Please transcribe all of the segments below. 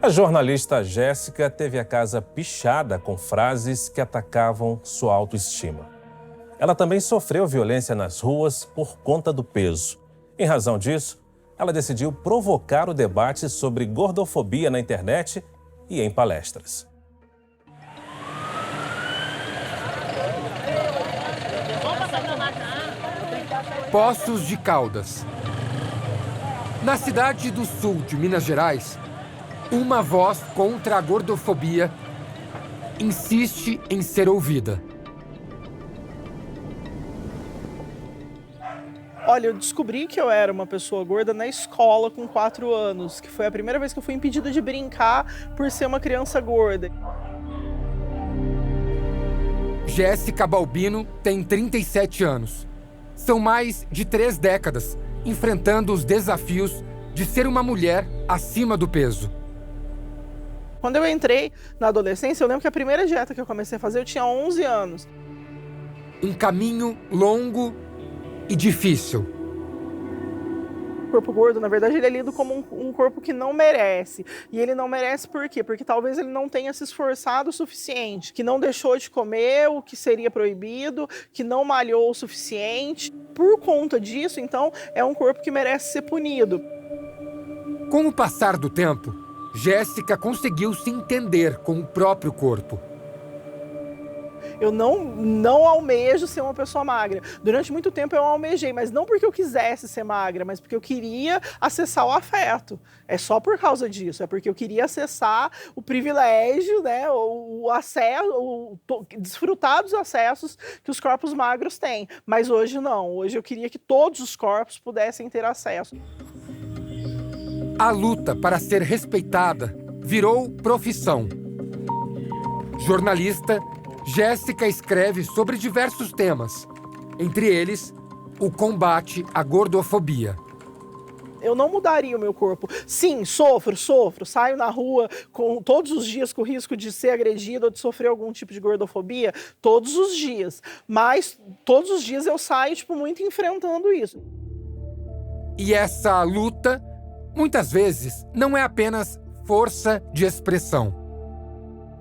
A jornalista Jéssica teve a casa pichada com frases que atacavam sua autoestima. Ela também sofreu violência nas ruas por conta do peso. Em razão disso, ela decidiu provocar o debate sobre gordofobia na internet e em palestras. Poços de Caldas. Na cidade do sul de Minas Gerais, uma voz contra a gordofobia insiste em ser ouvida. Olha, eu descobri que eu era uma pessoa gorda na escola com 4 anos, que foi a primeira vez que eu fui impedida de brincar por ser uma criança gorda. Jéssica Balbino tem 37 anos. São mais de 3 décadas enfrentando os desafios de ser uma mulher acima do peso. Quando eu entrei na adolescência, eu lembro que a primeira dieta que eu comecei a fazer, eu tinha 11 anos. Um caminho longo e difícil. O corpo gordo, na verdade, ele é lido como um corpo que não merece. E ele não merece por quê? Porque talvez ele não tenha se esforçado o suficiente, que não deixou de comer o que seria proibido, que não malhou o suficiente. Por conta disso, então, é um corpo que merece ser punido. Com o passar do tempo, Jéssica conseguiu se entender com o próprio corpo. Eu não almejo ser uma pessoa magra. Durante muito tempo eu almejei, mas não porque eu quisesse ser magra, mas porque eu queria acessar o afeto. É só por causa disso, é porque eu queria acessar o privilégio, né, o acesso, desfrutar dos acessos que os corpos magros têm. Mas hoje não, hoje eu queria que todos os corpos pudessem ter acesso. A luta para ser respeitada virou profissão. Jornalista, Jéssica escreve sobre diversos temas, entre eles, o combate à gordofobia. Eu não mudaria o meu corpo. Sim, sofro, saio na rua todos os dias com o risco de ser agredido ou de sofrer algum tipo de gordofobia, todos os dias. Mas todos os dias eu saio, muito enfrentando isso. E essa luta, muitas vezes, não é apenas força de expressão.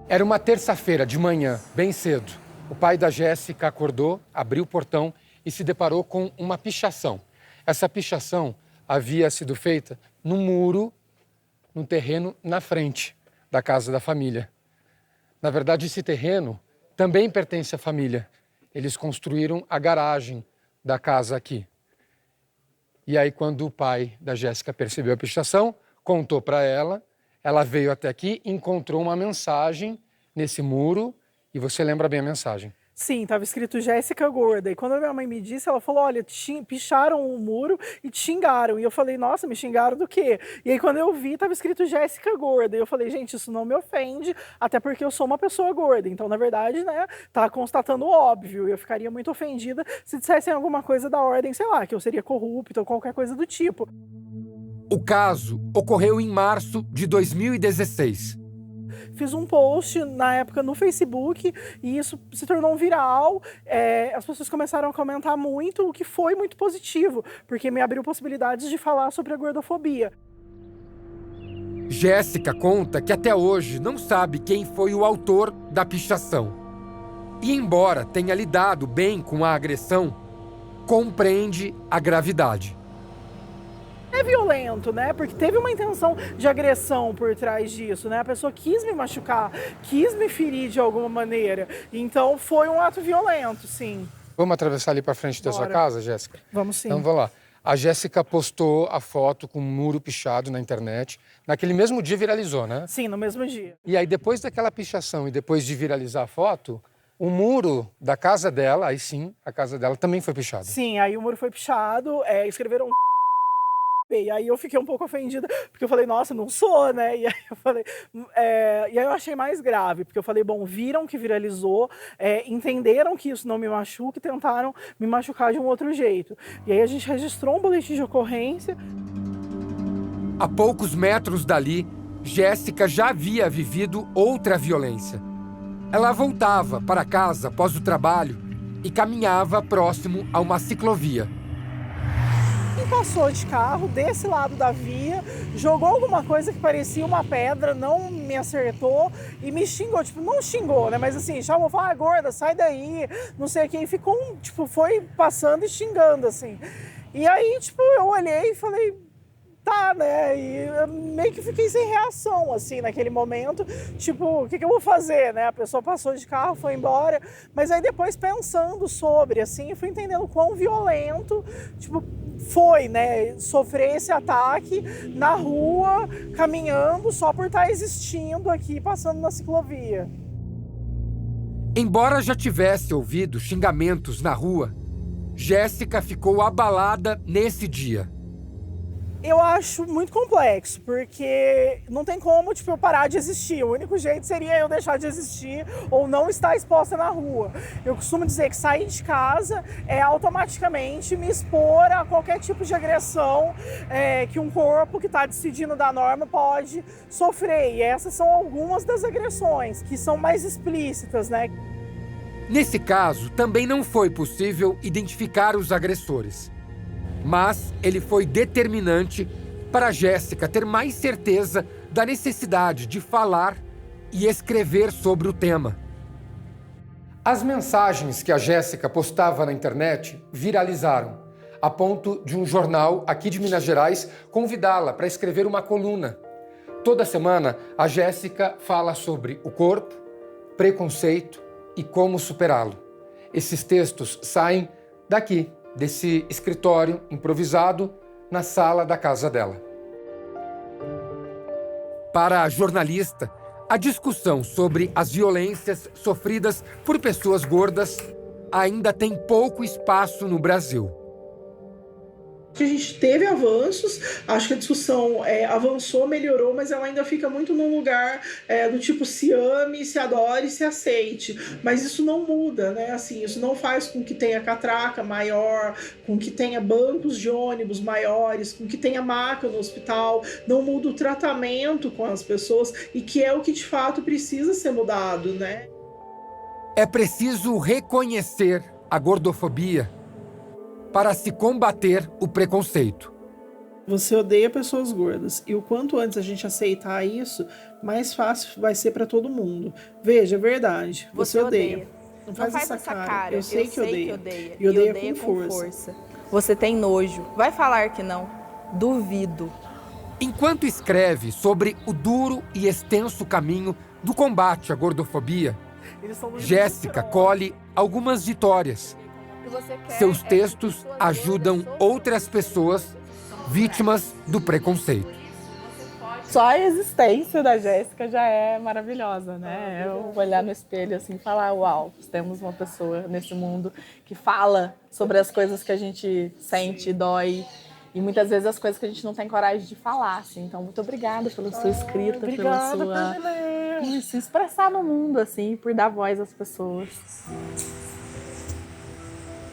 Era uma terça-feira de manhã, bem cedo. O pai da Jéssica acordou, abriu o portão e se deparou com uma pichação. Essa pichação havia sido feita no muro, num terreno na frente da casa da família. Na verdade, esse terreno também pertence à família. Eles construíram a garagem da casa aqui. E aí, quando o pai da Jéssica percebeu a pichação, contou para ela. Ela veio até aqui, encontrou uma mensagem nesse muro, e você lembra bem a mensagem. Sim, estava escrito Jéssica gorda. E quando a minha mãe me disse, ela falou, olha, picharam o muro e te xingaram. E eu falei, nossa, me xingaram do quê? E aí quando eu vi, estava escrito Jéssica gorda. E eu falei, gente, isso não me ofende, até porque eu sou uma pessoa gorda. Então, na verdade, né, tá constatando o óbvio. Eu ficaria muito ofendida se dissessem alguma coisa da ordem, sei lá, que eu seria corrupta ou qualquer coisa do tipo. O caso ocorreu em março de 2016. Fiz um post na época no Facebook e isso se tornou um viral. As pessoas começaram a comentar muito, o que foi muito positivo, porque me abriu possibilidades de falar sobre a gordofobia. Jéssica conta que até hoje não sabe quem foi o autor da pichação. E embora tenha lidado bem com a agressão, compreende a gravidade. É violento, né? Porque teve uma intenção de agressão por trás disso, né? A pessoa quis me machucar, quis me ferir de alguma maneira. Então foi um ato violento, sim. Vamos atravessar ali para frente da sua casa, Jéssica? Vamos sim. Então vamos lá. A Jéssica postou a foto com um muro pichado na internet. Naquele mesmo dia viralizou, né? Sim, no mesmo dia. E aí depois daquela pichação e depois de viralizar a foto, o muro da casa dela, aí sim, a casa dela também foi pichado. Sim, aí o muro foi pichado, escreveram E aí eu fiquei um pouco ofendida, porque eu falei, nossa, não sou, né? E aí eu falei, e aí eu achei mais grave, porque eu falei, bom, viram que viralizou, entenderam que isso não me machuca e tentaram me machucar de um outro jeito. E aí a gente registrou um boletim de ocorrência. A poucos metros dali, Jéssica já havia vivido outra violência. Ela voltava para casa após o trabalho e caminhava próximo a uma ciclovia. me passou de carro desse lado da via, jogou alguma coisa que parecia uma pedra, não me acertou e me xingou, tipo, não xingou, né, mas assim, chamou, falou, ah, gorda, sai daí, não sei o que, e ficou, tipo, foi passando e xingando, assim. E aí, tipo, eu olhei e falei, tá, né, e eu meio que fiquei sem reação, assim, naquele momento, tipo, o que eu vou fazer, né, a pessoa passou de carro, foi embora, mas aí depois pensando sobre, assim, eu fui entendendo quão violento, tipo, foi, né, sofrer esse ataque na rua, caminhando, só por estar existindo aqui, passando na ciclovia. Embora já tivesse ouvido xingamentos na rua, Jéssica ficou abalada nesse dia. Eu acho muito complexo, porque não tem como, tipo, eu parar de existir. O único jeito seria eu deixar de existir ou não estar exposta na rua. Eu costumo dizer que sair de casa é automaticamente me expor a qualquer tipo de agressão que um corpo que está decidindo da norma pode sofrer. E essas são algumas das agressões, que são mais explícitas, né? Nesse caso, também não foi possível identificar os agressores. Mas ele foi determinante para Jéssica ter mais certeza da necessidade de falar e escrever sobre o tema. As mensagens que a Jéssica postava na internet viralizaram, a ponto de um jornal aqui de Minas Gerais convidá-la para escrever uma coluna. Toda semana, a Jéssica fala sobre o corpo, preconceito e como superá-lo. Esses textos saem daqui, desse escritório improvisado na sala da casa dela. Para a jornalista, a discussão sobre as violências sofridas por pessoas gordas ainda tem pouco espaço no Brasil. A gente teve avanços, acho que a discussão avançou, melhorou, mas ela ainda fica muito num lugar do tipo se ame, se adore, se aceite. Mas isso não muda, né? Assim, isso não faz com que tenha catraca maior, com que tenha bancos de ônibus maiores, com que tenha maca no hospital. Não muda o tratamento com as pessoas e que é o que de fato precisa ser mudado, né? É preciso reconhecer a gordofobia para se combater o preconceito. Você odeia pessoas gordas e o quanto antes a gente aceitar isso, mais fácil vai ser para todo mundo. Veja, é verdade. Você odeia. Não faz essa cara. Eu sei que odeia. E odeia com força. Você tem nojo. Vai falar que não. Duvido. Enquanto escreve sobre o duro e extenso caminho do combate à gordofobia, Jéssica colhe algumas vitórias. Seus textos ajudam outras pessoas vítimas do preconceito. Só a existência da Jéssica já é maravilhosa, né? Eu olhar no espelho assim e falar, uau, temos uma pessoa nesse mundo que fala sobre as coisas que a gente sente, dói, e muitas vezes as coisas que a gente não tem coragem de falar, assim. Então, muito obrigada pela sua escrita, pela sua... por se expressar no mundo, assim, por dar voz às pessoas.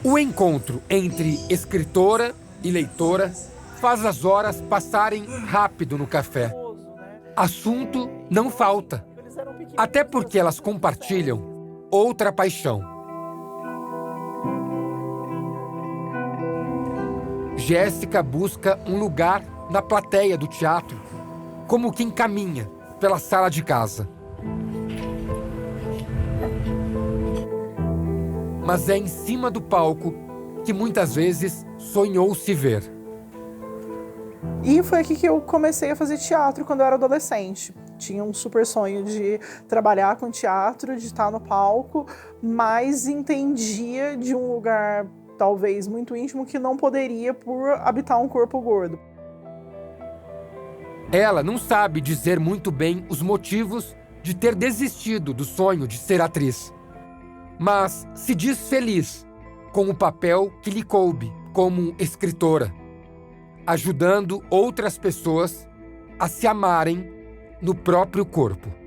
O encontro entre escritora e leitora faz as horas passarem rápido no café. Assunto não falta, até porque elas compartilham outra paixão. Jéssica busca um lugar na plateia do teatro, como quem caminha pela sala de casa. Mas é em cima do palco que muitas vezes sonhou se ver. E foi aqui que eu comecei a fazer teatro quando eu era adolescente. Tinha um super sonho de trabalhar com teatro, de estar no palco, mas entendia de um lugar talvez muito íntimo que não poderia por habitar um corpo gordo. Ela não sabe dizer muito bem os motivos de ter desistido do sonho de ser atriz, mas se diz feliz com o papel que lhe coube como escritora, ajudando outras pessoas a se amarem no próprio corpo.